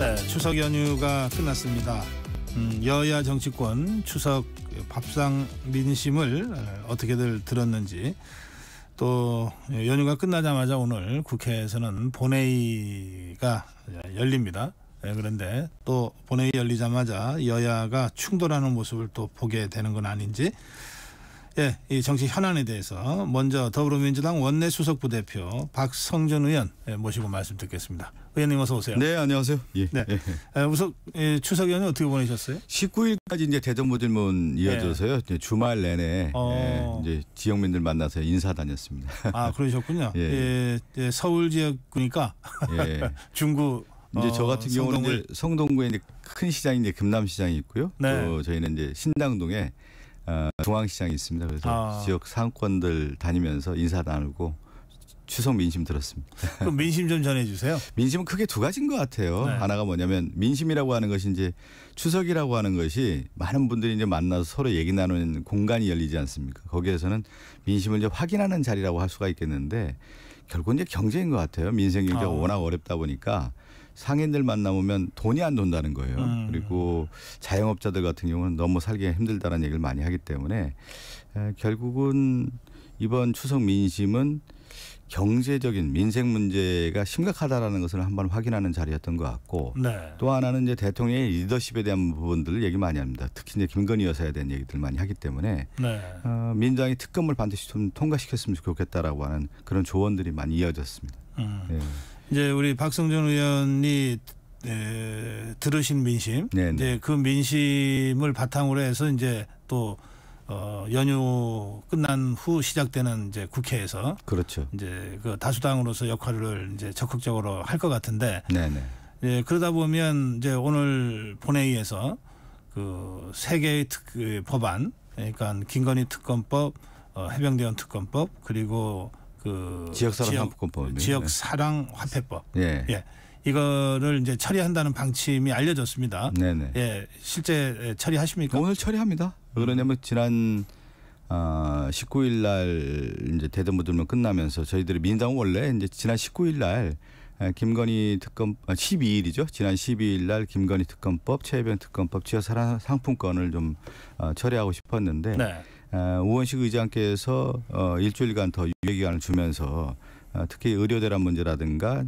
네, 추석 연휴가 끝났습니다. 여야 정치권 추석 밥상 민심을 어떻게들 들었는지, 또 연휴가 끝나자마자 오늘 국회에서는 본회의가 열립니다. 그런데 또 본회의 열리자마자 여야가 충돌하는 모습을 또 보게 되는 건 아닌지, 이 정치 현안에 대해서 먼저 더불어민주당 원내수석부대표 박성준 의원 모시고 말씀 듣겠습니다. 의원님 어서 오세요. 네, 안녕하세요. 예. 네. 우선 추석 연휴 어떻게 보내셨어요? 19일까지 이제 대정부 질문 이어져서요. 이제 주말 내내 이제 지역민들 만나서 인사 다녔습니다. 아, 그러셨군요. 예, 서울 지역구니까 중구. 이제 저 같은 경우는 이제 성동구에 이제 큰 시장이 이제 금남시장이 있고요. 네. 또 저희는 이제 신당동에 중앙시장이 있습니다. 그래서 지역 상권들 다니면서 인사 나누고 추석 민심 들었습니다. 그럼 민심 좀 전해주세요. 민심은 크게 두 가지인 것 같아요. 네. 하나가 뭐냐면 민심이라고 하는 것이 이제 추석이라고 하는 것이 많은 분들이 이제 만나서 서로 얘기 나누는 공간이 열리지 않습니까? 거기에서는 민심을 이제 확인하는 자리라고 할 수가 있겠는데 결국 이제 경제인 것 같아요. 민생 경제가 워낙 어렵다 보니까 상인들 만나보면 돈이 안 돈다는 거예요. 그리고 자영업자들 같은 경우는 너무 살기가 힘들다는 얘기를 많이 하기 때문에 결국은 이번 추석 민심은 경제적인 민생 문제가 심각하다라는 것을 한번 확인하는 자리였던 것 같고, 또 하나는 이제 대통령의 리더십에 대한 부분들을 얘기 많이 합니다. 특히 이제 김건희 여사에 대한 얘기들 많이 하기 때문에 민주당이 특검을 반드시 좀 통과시켰으면 좋겠다라고 하는 그런 조언들이 많이 이어졌습니다. 이제 우리 박성준 의원이 들으신 민심, 이제 그 민심을 바탕으로 해서 이제 또 연휴 끝난 후 시작되는 이제 국회에서 그렇죠. 이제 그 다수당으로서 역할을 이제 적극적으로 할 것 같은데, 그러다 보면 이제 오늘 본회의에서 그 세 개의 법안, 그러니까 김건희 특검법, 해병대원 특검법, 그리고 그 지역사랑 지역사랑 화폐법, 이거를 이제 처리한다는 방침이 알려졌습니다. 실제 처리하십니까? 오늘 처리합니다. 왜 그러냐면 지난 19일 날 이제 대정부 질문 끝나면서 저희들이 민주당은 원래 이제 지난 19일 날 김건희 특검 12일이죠. 지난 12일 날 김건희 특검법, 최혜병 특검법, 지역사랑 상품권을 좀 처리하고 싶었는데 우원식 의장께서 일주일간 더 유예 기간을 주면서 특히 의료 대란 문제라든가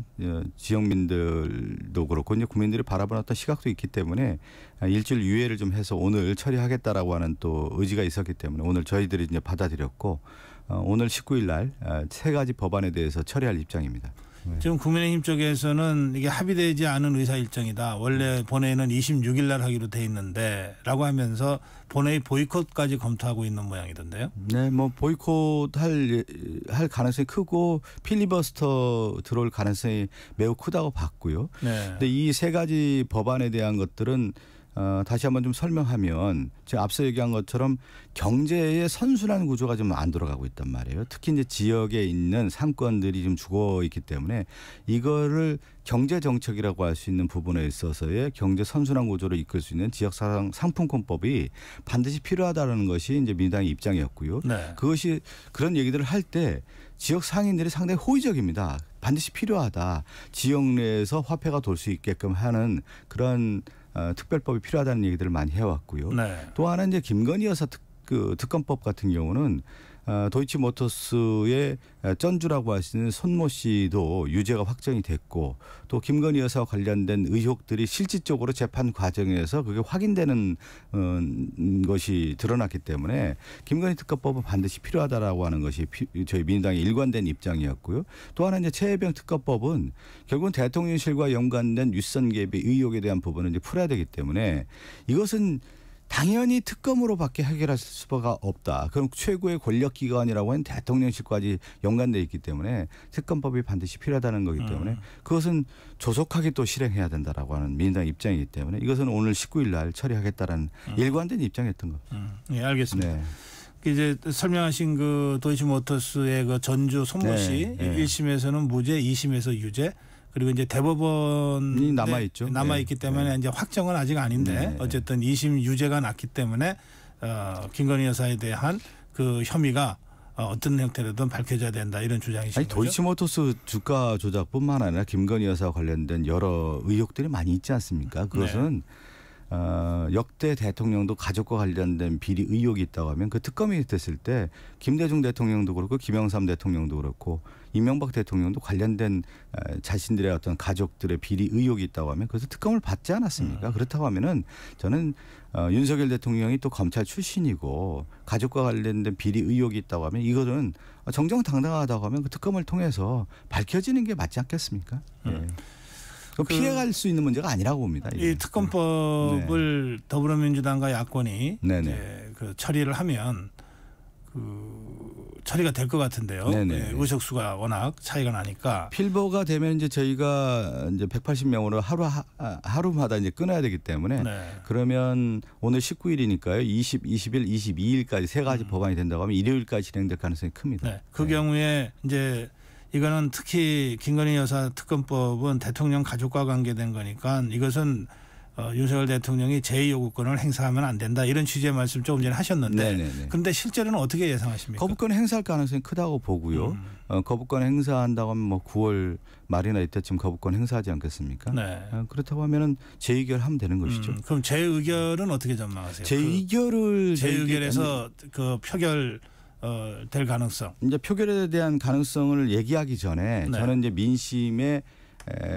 지역민들도 그렇고 이제 국민들이 바라보는 어떤 시각도 있기 때문에 일주일 유예를 좀 해서 오늘 처리하겠다라고 하는 또 의지가 있었기 때문에 오늘 저희들이 이제 받아들였고 오늘 19일 날 세 가지 법안에 대해서 처리할 입장입니다. 지금 국민의힘 쪽에서는 이게 합의되지 않은 의사 일정이다. 원래 본회의는 26일 날 하기로 돼 있는데 라고 하면서 본회의 보이콧까지 검토하고 있는 모양이던데요. 네, 뭐 보이콧 할 가능성이 크고 필리버스터 들어올 가능성이 매우 크다고 봤고요. 근데 이 세 가지 법안에 대한 것들은 다시 한번 좀 설명하면 제가 앞서 얘기한 것처럼 경제의 선순환 구조가 좀 안 돌아가고 있단 말이에요. 특히 이제 지역에 있는 상권들이 좀 죽어 있기 때문에 이거를 경제 정책이라고 할 수 있는 부분에 있어서의 경제 선순환 구조를 이끌 수 있는 지역사랑 상품권법이 반드시 필요하다는 것이 이제 민주당의 입장이었고요. 그것이 그런 얘기들을 할 때 지역 상인들이 상당히 호의적입니다. 반드시 필요하다. 지역 내에서 화폐가 돌 수 있게끔 하는 그런 특별법이 필요하다는 얘기들을 많이 해왔고요. 또 하나 이제 김건희 여사 특검법 같은 경우는 도이치모터스의 전주라고 하시는 손모 씨도 유죄가 확정이 됐고 또 김건희 여사와 관련된 의혹들이 실질적으로 재판 과정에서 그게 확인되는 것이 드러났기 때문에 김건희 특검법은 반드시 필요하다라고 하는 것이 저희 민주당의 일관된 입장이었고요. 또 하나 이제 최혜병 특검법은 결국은 대통령실과 연관된 윗선 개입의 의혹에 대한 부분을 이제 풀어야 되기 때문에 이것은 당연히 특검으로밖에 해결할 수가 없다. 그럼 최고의 권력기관이라고 하는 대통령실까지 연관되어 있기 때문에 특검법이 반드시 필요하다는 거기 때문에 그것은 조속하게 또 실행해야 된다라고 하는 민주당 입장이기 때문에 이것은 오늘 19일 날 처리하겠다라는 일관된 입장이었던 겁니다. 네, 알겠습니다. 이제 설명하신 그 도이치모터스의 그 전주 손모 씨 1심에서는 무죄, 2심에서 유죄. 그리고 이제 대법원이 남아있죠. 남아있기 때문에 이제 확정은 아직 아닌데 어쨌든 2심 유죄가 났기 때문에 김건희 여사에 대한 그 혐의가 어떤 형태로든 밝혀져야 된다 이런 주장이신 아니, 거죠? 도이치모터스 주가 조작뿐만 아니라 김건희 여사와 관련된 여러 의혹들이 많이 있지 않습니까? 그것은 역대 대통령도 가족과 관련된 비리 의혹이 있다고 하면 그 특검이 됐을 때 김대중 대통령도 그렇고 김영삼 대통령도 그렇고 이명박 대통령도 관련된 자신들의 어떤 가족들의 비리 의혹이 있다고 하면 그래서 특검을 받지 않았습니까? 그렇다고 하면은 저는 윤석열 대통령이 또 검찰 출신이고 가족과 관련된 비리 의혹이 있다고 하면 이거는 정정당당하다고 하면 그 특검을 통해서 밝혀지는 게 맞지 않겠습니까? 피해갈 수 있는 문제가 아니라고 봅니다. 이 특검법을 더불어민주당과 야권이 이제 그 처리를 하면 처리가 될 것 같은데요. 의석수가 워낙 차이가 나니까. 필버가 되면 이제 저희가 이제 180명으로 하루마다 이제 끊어야 되기 때문에 그러면 오늘 19일이니까요. 20, 21, 22일까지 세 가지 법안이 된다고 하면 일요일까지 진행될 가능성이 큽니다. 그 경우에 이제 이거는 특히 김건희 여사 특검법은 대통령 가족과 관계된 거니까 이것은 윤석열 대통령이 제2요구권을 행사하면 안 된다 이런 취지의 말씀 조금 전에 하셨는데 그런데 실제로는 어떻게 예상하십니까? 거부권 행사할 가능성이 크다고 보고요. 거부권 행사한다고 하면 뭐 9월 말이나 이때쯤 거부권 행사하지 않겠습니까? 그렇다고 하면은 재의결하면 되는 것이죠. 그럼 재의결은 어떻게 전망하세요? 재의결에서 그 표결 될 가능성. 이제 표결에 대한 가능성을 얘기하기 전에 저는 이제 민심의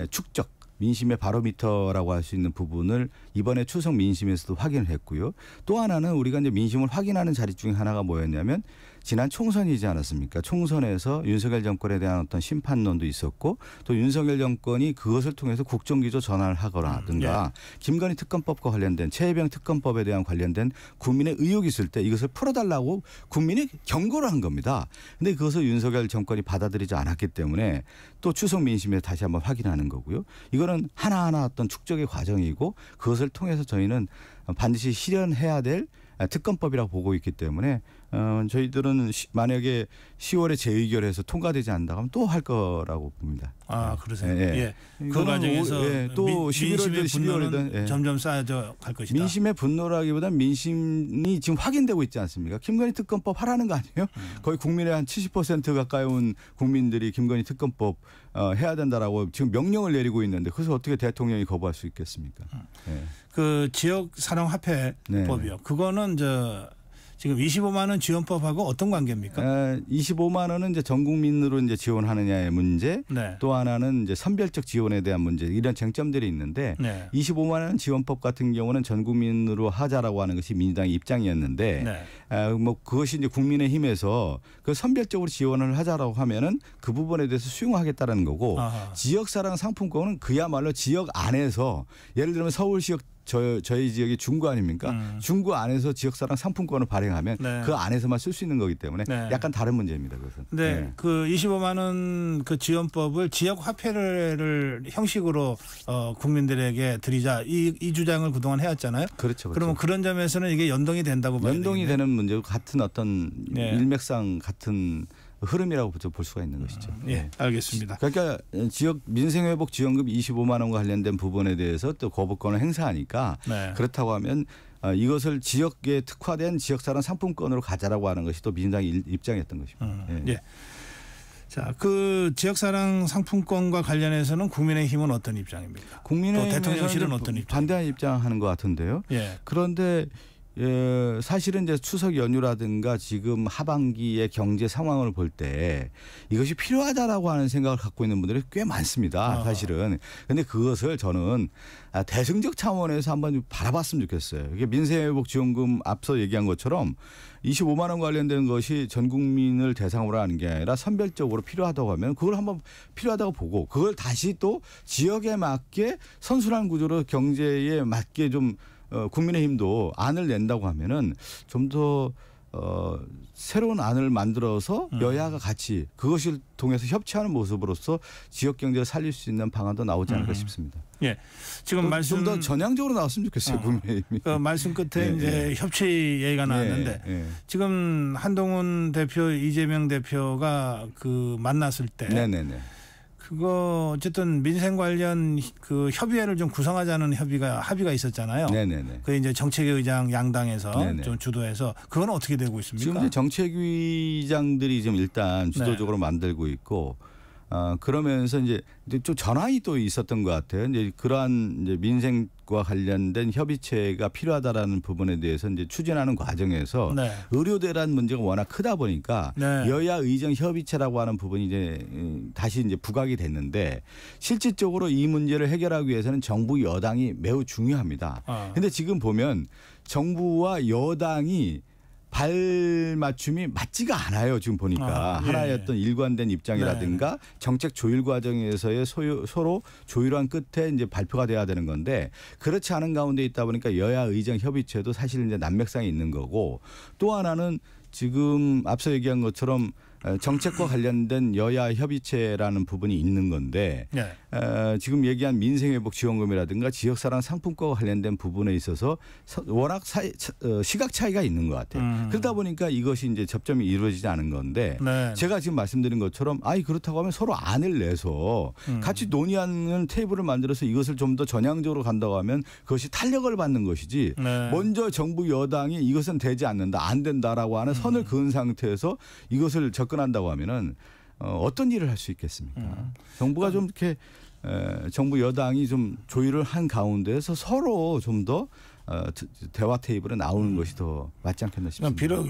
축적, 민심의 바로미터라고 할 수 있는 부분을 이번에 추석 민심에서도 확인을 했고요. 또 하나는 우리가 이제 민심을 확인하는 자리 중에 하나가 뭐였냐면 지난 총선이지 않았습니까? 총선에서 윤석열 정권에 대한 어떤 심판론도 있었고 또 윤석열 정권이 그것을 통해서 국정기조 전환을 하거나든가 김건희 특검법과 관련된 최혜병 특검법에 대한 관련된 국민의 의혹이 있을 때 이것을 풀어달라고 국민이 경고를 한 겁니다. 그런데 그것을 윤석열 정권이 받아들이지 않았기 때문에 또 추석 민심에 다시 한번 확인하는 거고요. 이거는 하나하나 어떤 축적의 과정이고 그것을 통해서 저희는 반드시 실현해야 될 특검법이라고 보고 있기 때문에 저희들은 만약에 10월에 재의결해서 통과되지 않는다고 하면 또 할 거라고 봅니다. 그러세요? 그 과정에서 또 11월이든 12월이든 점점 쌓여져 갈 것이다. 민심의 분노라기보다는 민심이 지금 확인되고 있지 않습니까? 김건희 특검법 하라는 거 아니에요? 거의 국민의 한 70% 가까이 온 국민들이 김건희 특검법 해야 된다라고 지금 명령을 내리고 있는데 그래서 어떻게 대통령이 거부할 수 있겠습니까? 그 지역 사랑 화폐법이요. 그거는 지금 25만 원 지원법하고 어떤 관계입니까? 25만 원은 이제 전 국민으로 이제 지원하느냐의 문제, 또 하나는 이제 선별적 지원에 대한 문제 이런 쟁점들이 있는데 25만 원 지원법 같은 경우는 전 국민으로 하자라고 하는 것이 민주당의 입장이었는데 뭐 그것이 이제 국민의힘에서 그 선별적으로 지원을 하자라고 하면은 그 부분에 대해서 수용하겠다라는 거고 지역사랑 상품권은 그야말로 지역 안에서 예를 들면 서울시역 저희 지역이 중구 아닙니까? 중구 안에서 지역사랑 상품권을 발행하면 그 안에서만 쓸 수 있는 거기 때문에 약간 다른 문제입니다. 그것은. 네, 그 25만 원 그 지원법을 지역 화폐를 형식으로 국민들에게 드리자 이 주장을 그동안 해왔잖아요. 그렇죠. 그러면 그런 점에서는 이게 연동이 된다고 봐야 연동이 되겠네요. 되는 문제고 같은 어떤 일맥상 같은 흐름이라고 볼 수가 있는 것이죠. 알겠습니다. 그러니까 지역 민생회복 지원금 25만 원과 관련된 부분에 대해서 또 거부권을 행사하니까 그렇다고 하면 이것을 지역에 특화된 지역사랑 상품권으로 가자라고 하는 것이 또 민주당의 입장이었던 것입니다. 자, 그 지역사랑 상품권과 관련해서는 국민의힘은 어떤 입장입니까? 또 대통령실은 어떤 입장? 반대하는 입장하는 것 같은데요. 그런데 사실은 이제 추석 연휴라든가 지금 하반기의 경제 상황을 볼 때 이것이 필요하다라고 하는 생각을 갖고 있는 분들이 꽤 많습니다. 사실은. 그런데 그것을 저는 대승적 차원에서 한번 바라봤으면 좋겠어요. 이게 민생회복 지원금 앞서 얘기한 것처럼 25만 원 관련된 것이 전 국민을 대상으로 하는 게 아니라 선별적으로 필요하다고 하면 그걸 한번 필요하다고 보고 그걸 다시 또 지역에 맞게 선순환 구조로 경제에 맞게 좀 국민의힘도 안을 낸다고 하면은 좀 더 새로운 안을 만들어서 여야가 같이 그것을 통해서 협치하는 모습으로서 지역 경제를 살릴 수 있는 방안도 나오지 않을까 싶습니다. 지금 말씀 좀 더 전향적으로 나왔으면 좋겠어요. 국민의힘이. 그 말씀 끝에 이제 협치 얘기가 나왔는데 지금 한동훈 대표, 이재명 대표가 그 만났을 때 그거 어쨌든 민생 관련 그 협의회를 좀 구성하자는 합의가 있었잖아요. 네네네. 그 이제 정책위의장 양당에서 네네. 좀 주도해서 그건 어떻게 되고 있습니까? 지금 이제 정책위장들이 좀 일단 주도적으로 만들고 있고. 그러면서 이제 좀 전환이 또 있었던 것 같아요. 이제 그러한 이제 민생과 관련된 협의체가 필요하다라는 부분에 대해서 이제 추진하는 과정에서 네. 의료대란 문제가 워낙 크다 보니까 네. 여야 의정 협의체라고 하는 부분이 이제 다시 이제 부각이 됐는데 실질적으로 이 문제를 해결하기 위해서는 정부 여당이 매우 중요합니다. 그런데 지금 보면 정부와 여당이 발맞춤이 맞지가 않아요. 지금 보니까 하나의 어떤 일관된 입장이라든가 정책 조율 과정에서의 서로 조율한 끝에 이제 발표가 돼야 되는 건데 그렇지 않은 가운데 있다 보니까 여야 의정 협의체도 사실 이제 난맥상이 있는 거고 또 하나는 지금 앞서 얘기한 것처럼 정책과 관련된 여야 협의체라는 부분이 있는 건데 네. 지금 얘기한 민생회복지원금이라든가 지역사랑 상품권과 관련된 부분에 있어서 워낙 시각 차이가 있는 것 같아요. 그러다 보니까 이것이 이제 접점이 이루어지지 않은 건데 네. 제가 지금 말씀드린 것처럼 그렇다고 하면 서로 안을 내서 같이 논의하는 테이블을 만들어서 이것을 좀 더 전향적으로 간다고 하면 그것이 탄력을 받는 것이지 네. 먼저 정부 여당이 이것은 되지 않는다 안 된다라고 하는 선을 그은 상태에서 이것을 접근한다고 하면은 어떤 일을 할 수 있겠습니까? 정부가 좀 이렇게 정부 여당이 좀 조율을 한 가운데서 서로 좀 더 대화 테이블에 나오는 것이 더 맞지 않겠나 싶습니다.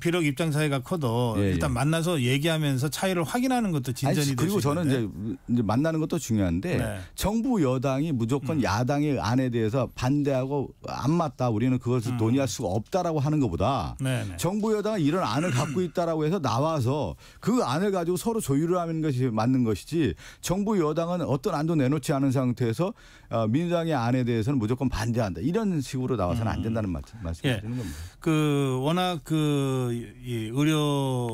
비록 입장 차이가 커도 일단 만나서 얘기하면서 차이를 확인하는 것도 진전이 그리고 저는 이제 만나는 것도 중요한데 정부 여당이 무조건 야당의 안에 대해서 반대하고 안 맞다. 우리는 그것을 논의할 수가 없다라고 하는 것보다 정부 여당이 이런 안을 갖고 있다라고 해서 나와서 그 안을 가지고 서로 조율을 하는 것이 맞는 것이지 정부 여당은 어떤 안도 내놓지 않은 상태에서 민주당의 안에 대해서는 무조건 반대한다. 이런 식으로 나와서는 안 된다는 말씀을 드리는 겁니다. 워낙 이 의료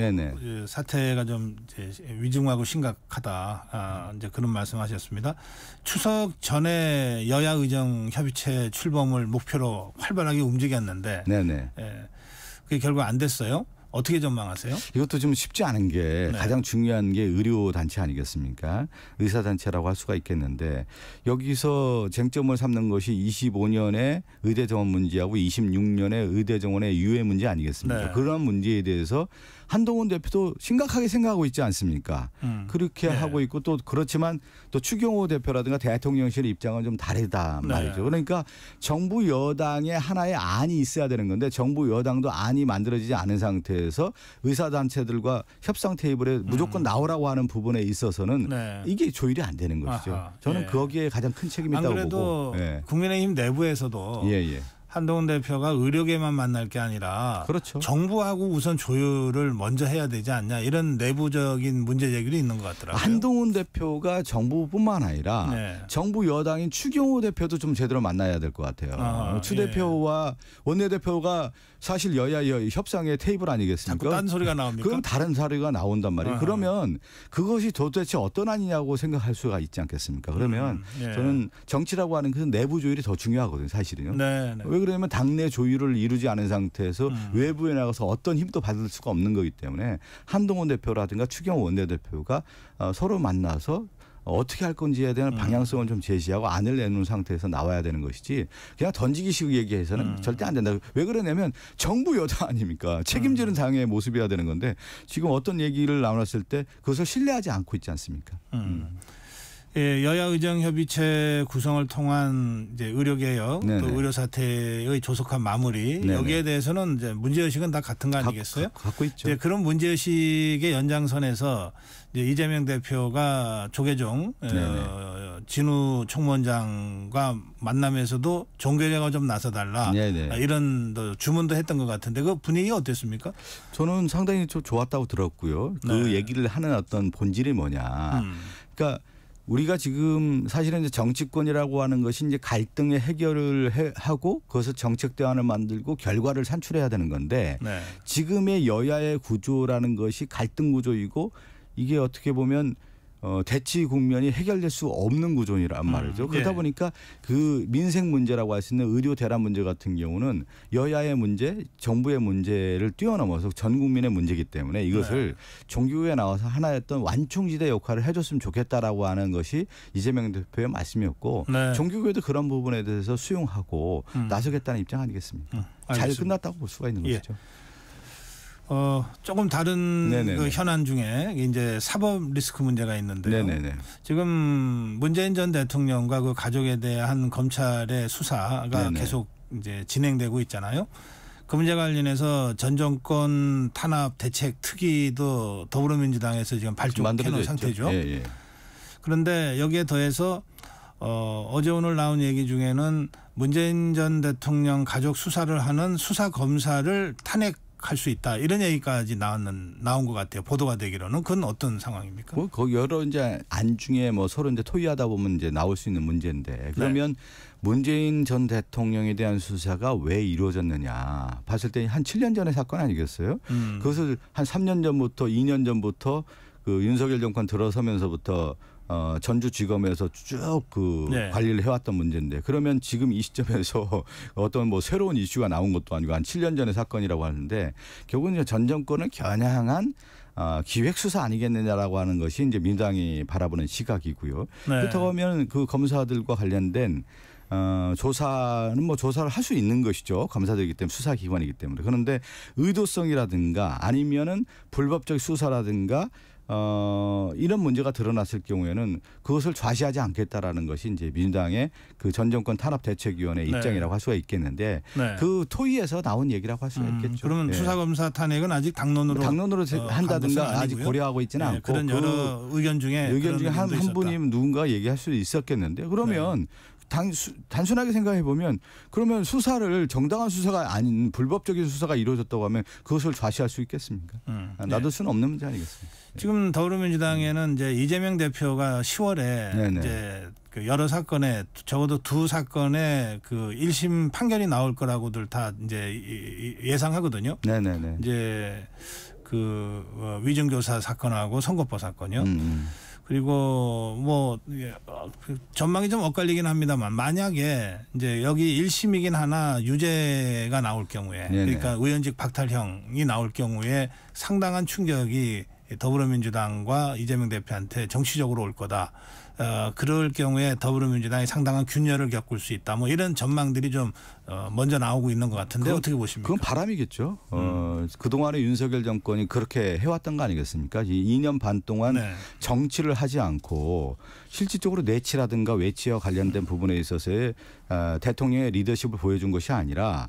사태가 좀 이제 위중하고 심각하다. 이제 그런 말씀하셨습니다. 추석 전에 여야 의정 협의체 출범을 목표로 활발하게 움직였는데 그게 결국 안 됐어요. 어떻게 전망하세요? 이것도 좀 쉽지 않은 게 가장 중요한 게 의료단체 아니겠습니까? 의사단체라고 할 수가 있겠는데 여기서 쟁점을 삼는 것이 25년의 의대 정원 문제하고 26년의 의대 정원의 유예 문제 아니겠습니까? 그런 문제에 대해서 한동훈 대표도 심각하게 생각하고 있지 않습니까? 그렇게 하고 있고 또 그렇지만 또 추경호 대표라든가 대통령실의 입장은 좀 다르다 말이죠. 그러니까 정부 여당의 하나의 안이 있어야 되는 건데 정부 여당도 안이 만들어지지 않은 상태에서 의사단체들과 협상 테이블에 무조건 나오라고 하는 부분에 있어서는 이게 조율이 안 되는 것이죠. 저는 거기에 가장 큰 책임이 있다고 보고. 안 그래도 국민의힘 내부에서도 한동훈 대표가 의료계만 만날 게 아니라 정부하고 우선 조율을 먼저 해야 되지 않냐 이런 내부적인 문제 제기도 있는 것 같더라고요. 한동훈 대표가 정부뿐만 아니라 정부 여당인 추경호 대표도 좀 제대로 만나야 될 것 같아요. 추 대표와 원내대표가 사실 여야 협상의 테이블 아니겠습니까? 자꾸 딴 소리가 나옵니까? 그럼 다른 소리가 나온단 말이에요. 그러면 그것이 도대체 어떤 안이냐고 생각할 수가 있지 않겠습니까? 그러면 저는 정치라고 하는 그 내부 조율이 더 중요하거든요. 사실은요. 왜 그러냐면 당내 조율을 이루지 않은 상태에서 외부에 나가서 어떤 힘도 받을 수가 없는 거기 때문에 한동훈 대표라든가 추경호 원내대표가 서로 만나서 어떻게 할 건지에 대한 방향성을 좀 제시하고 안을 내놓은 상태에서 나와야 되는 것이지 그냥 던지기식 얘기해서는 절대 안 된다. 왜 그러냐면 정부 여당 아닙니까? 책임지는 당의 모습이어야 되는 건데 지금 어떤 얘기를 나눴을 때 그것을 신뢰하지 않고 있지 않습니까? 여야 의정 협의체 구성을 통한 이제 의료개혁 또 의료 사태의 조속한 마무리 여기에 대해서는 이제 문제의식은 다 같은 거 아니겠어요? 갖고 있죠. 그런 문제의식의 연장선에서 이제 이재명 대표가 조계종 진우 총무원장과 만남에서도 종교개혁을 좀 나서달라 이런 주문도 했던 것 같은데 그 분위기 어땠습니까? 저는 상당히 좀 좋았다고 들었고요. 그 얘기를 하는 어떤 본질이 뭐냐. 그러니까 우리가 지금 사실은 이제 정치권이라고 하는 것이 이제 갈등의 해결을 하고 그것을 정책 대안을 만들고 결과를 산출해야 되는 건데 지금의 여야의 구조라는 것이 갈등 구조이고 이게 어떻게 보면 대치 국면이 해결될 수 없는 구조란 말이죠. 그러다 보니까 그 민생 문제라고 할 수 있는 의료 대란 문제 같은 경우는 여야의 문제, 정부의 문제를 뛰어넘어서 전 국민의 문제이기 때문에 이것을 종교에 나와서 하나였던 완충지대 역할을 해줬으면 좋겠다라고 하는 것이 이재명 대표의 말씀이었고 종교계도 그런 부분에 대해서 수용하고 나서겠다는 입장 아니겠습니까? 잘 끝났다고 볼 수가 있는 것이죠. 조금 다른 그 현안 중에 이제 사법 리스크 문제가 있는데요. 지금 문재인 전 대통령과 그 가족에 대한 검찰의 수사가 계속 이제 진행되고 있잖아요. 그 문제 관련해서 전 정권 탄압 대책 특위도 더불어민주당에서 지금 발족해 놓은 상태죠. 그런데 여기에 더해서 어제 오늘 나온 얘기 중에는 문재인 전 대통령 가족 수사를 하는 수사 검사를 탄핵할 수 있다 이런 얘기까지 나온 것 같아요. 보도가 되기로는. 그건 어떤 상황입니까? 그 여러 이제 안 중에 뭐 서로 이제 토의하다 보면 이제 나올 수 있는 문제인데 그러면 문재인 전 대통령에 대한 수사가 왜 이루어졌느냐 봤을 때 한 7년 전의 사건 아니겠어요? 그것을 한 3년 전부터 2년 전부터 그 윤석열 정권 들어서면서부터 전주지검에서 쭉 그 관리를 해왔던 문제인데 그러면 지금 이 시점에서 어떤 뭐 새로운 이슈가 나온 것도 아니고 한 7년 전의 사건이라고 하는데 결국은 전 정권을 겨냥한 기획수사 아니겠느냐라고 하는 것이 이제 민주당이 바라보는 시각이고요. 그렇다고 하면 그 검사들과 관련된 조사는 뭐 조사를 할 수 있는 것이죠. 검사들이기 때문에 수사기관이기 때문에. 그런데 의도성이라든가 아니면은 불법적 수사라든가 이런 문제가 드러났을 경우에는 그것을 좌시하지 않겠다라는 것이 이제 민주당의 그 전 정권 탄압대책위원회 입장이라고 할 수가 있겠는데 그 토의에서 나온 얘기라고 할 수가 있겠죠. 그러면 수사검사 탄핵은 아직 당론으로 한다든가 아직 고려하고 있지는 않고 그런 여러 의견 중에 한 분이면 누군가 얘기할 수 있었겠는데 그러면 단순하게 생각해 보면 그러면 수사를 정당한 수사가 아닌 불법적인 수사가 이루어졌다고 하면 그것을 좌시할 수 있겠습니까? 놔둘 수는 없는 문제 아니겠습니까? 지금 더불어민주당에는 이제 이재명 대표가 10월에 이제 그 여러 사건에 적어도 두 사건에 그 1심 판결이 나올 거라고들 다 이제 예상하거든요. 이제 그 위증교사 사건하고 선거법 사건이요. 그리고 뭐 전망이 좀 엇갈리긴 합니다만 만약에 이제 여기 1심이긴 하나 유죄가 나올 경우에 그러니까 의원직 박탈형이 나올 경우에 상당한 충격이 더불어민주당과 이재명 대표한테 정치적으로 올 거다. 그럴 경우에 더불어민주당이 상당한 균열을 겪을 수 있다. 뭐 이런 전망들이 좀 먼저 나오고 있는 것 같은데 어떻게 보십니까? 그건 바람이겠죠. 그동안에 윤석열 정권이 그렇게 해왔던 거 아니겠습니까? 2년 반 동안 정치를 하지 않고 실질적으로 내치라든가 외치와 관련된 부분에 있어서의 대통령의 리더십을 보여준 것이 아니라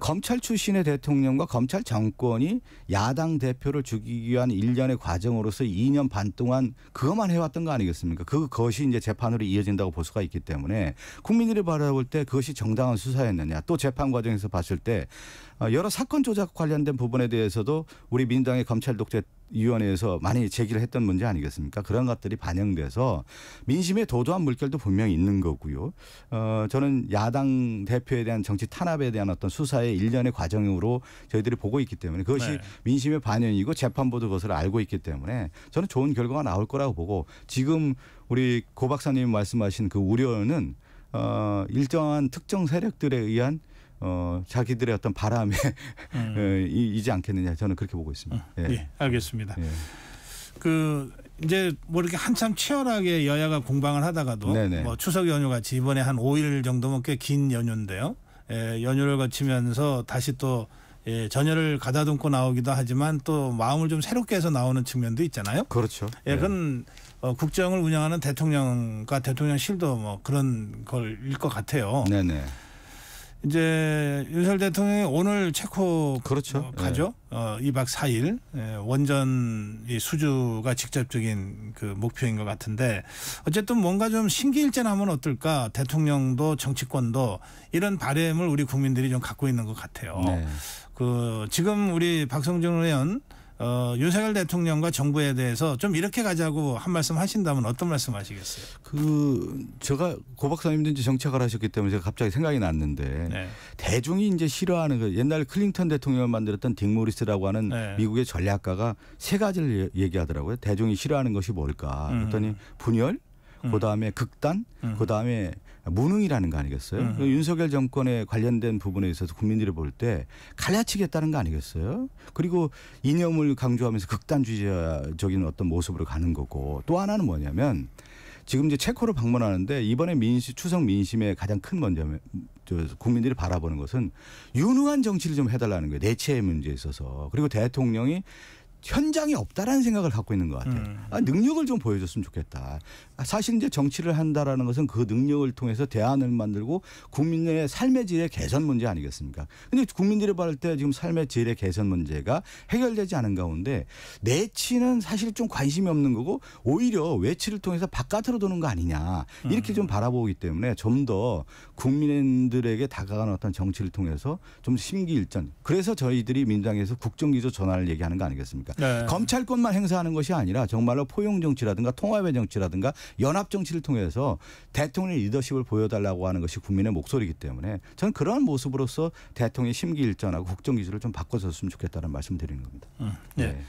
검찰 출신의 대통령과 검찰 정권이 야당 대표를 죽이기 위한 일련의 과정으로서 2년 반 동안 그것만 해왔던 거 아니겠습니까? 그것이 이제 재판으로 이어진다고 볼 수가 있기 때문에 국민들이 바라볼 때 그것이 정당한 수사였느냐 또 재판 과정에서 봤을 때 여러 사건 조작 관련된 부분에 대해서도 우리 민주당의 검찰 독재 위원회에서 많이 제기를 했던 문제 아니겠습니까? 그런 것들이 반영돼서 민심의 도도한 물결도 분명히 있는 거고요. 저는 야당 대표에 대한 정치 탄압에 대한 어떤 수사의 일련의 과정으로 저희들이 보고 있기 때문에 그것이 민심의 반영이고 재판부도 그것을 알고 있기 때문에 저는 좋은 결과가 나올 거라고 보고 지금 우리 고 박사님이 말씀하신 그 우려는 일정한 특정 세력들에 의한 자기들의 어떤 바람에 이지 않겠느냐 저는 그렇게 보고 있습니다. 알겠습니다. 그 이제 뭐 이렇게 한참 치열하게 여야가 공방을 하다가도 뭐 추석 연휴 같이 이번에 한 5일 정도면 꽤 긴 연휴인데요. 연휴를 거치면서 다시 또 전열을 가다듬고 나오기도 하지만 또 마음을 좀 새롭게 해서 나오는 측면도 있잖아요. 그렇죠. 그건 국정을 운영하는 대통령과 대통령실도 뭐 그런 걸일 것 같아요. 이제 윤석열 대통령이 오늘 체코 가죠. 2박 4일 원전 수주가 직접적인 그 목표인 것 같은데 어쨌든 뭔가 좀 신기일전하면 어떨까. 대통령도 정치권도 이런 바람을 우리 국민들이 좀 갖고 있는 것 같아요. 그 지금 우리 박성준 의원 윤석열 대통령과 정부에 대해서 좀 이렇게 가자고 한 말씀 하신다면 어떤 말씀 하시겠어요? 제가 고 박사님도 이제 정책을 하셨기 때문에 제가 갑자기 생각이 났는데 네. 대중이 이제 싫어하는 거 옛날 클린턴 대통령을 만들었던 딕 모리스라고 하는 네. 미국의 전략가가 세 가지를 얘기하더라고요. 대중이 싫어하는 것이 뭘까? 그랬더니 분열, 그다음에 극단, 그다음에 무능이라는 거 아니겠어요? 윤석열 정권에 관련된 부분에 있어서 국민들이 볼 때 갈라치겠다는 거 아니겠어요? 그리고 이념을 강조하면서 극단주의적인 어떤 모습으로 가는 거고 또 하나는 뭐냐면 지금 이제 체코를 방문하는데 이번에 추석 민심의 가장 큰 문제는 국민들이 바라보는 것은 유능한 정치를 좀 해달라는 거예요. 내치의 문제에 있어서. 그리고 대통령이 현장이 없다라는 생각을 갖고 있는 것 같아요. 능력을 좀 보여줬으면 좋겠다. 사실 이제 정치를 한다라는 것은 그 능력을 통해서 대안을 만들고 국민의 삶의 질의 개선 문제 아니겠습니까? 근데 국민들이 봤을 때 지금 삶의 질의 개선 문제가 해결되지 않은 가운데 내치는 사실 좀 관심이 없는 거고 오히려 외치를 통해서 바깥으로 도는 거 아니냐 이렇게 좀 바라보기 때문에 좀 더 국민들에게 다가가는 어떤 정치를 통해서 좀 심기일전. 그래서 저희들이 민주당에서 국정기조 전환을 얘기하는 거 아니겠습니까? 네. 검찰권만 행사하는 것이 아니라 정말로 포용 정치라든가 통합의 정치라든가 연합 정치를 통해서 대통령의 리더십을 보여달라고 하는 것이 국민의 목소리이기 때문에 저는 그러한 모습으로서 대통령의 심기일전하고 국정기조를 좀 바꿔줬으면 좋겠다는 말씀 드리는 겁니다. 네.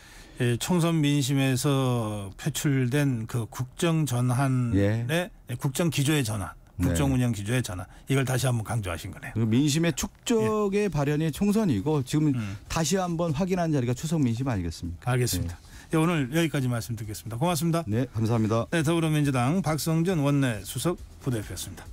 예, 총선 민심에서 표출된 그 국정 전환의 국정 기조의 전환. 국정 운영 기조의 전환. 이걸 다시 한번 강조하신 거네요. 민심의 축적의 발현이 총선이고 지금 다시 한번 확인한 자리가 추석 민심 아니겠습니까? 알겠습니다. 네, 오늘 여기까지 말씀 듣겠습니다. 고맙습니다. 네, 감사합니다. 네, 더불어민주당 박성준 원내 수석 부대표였습니다.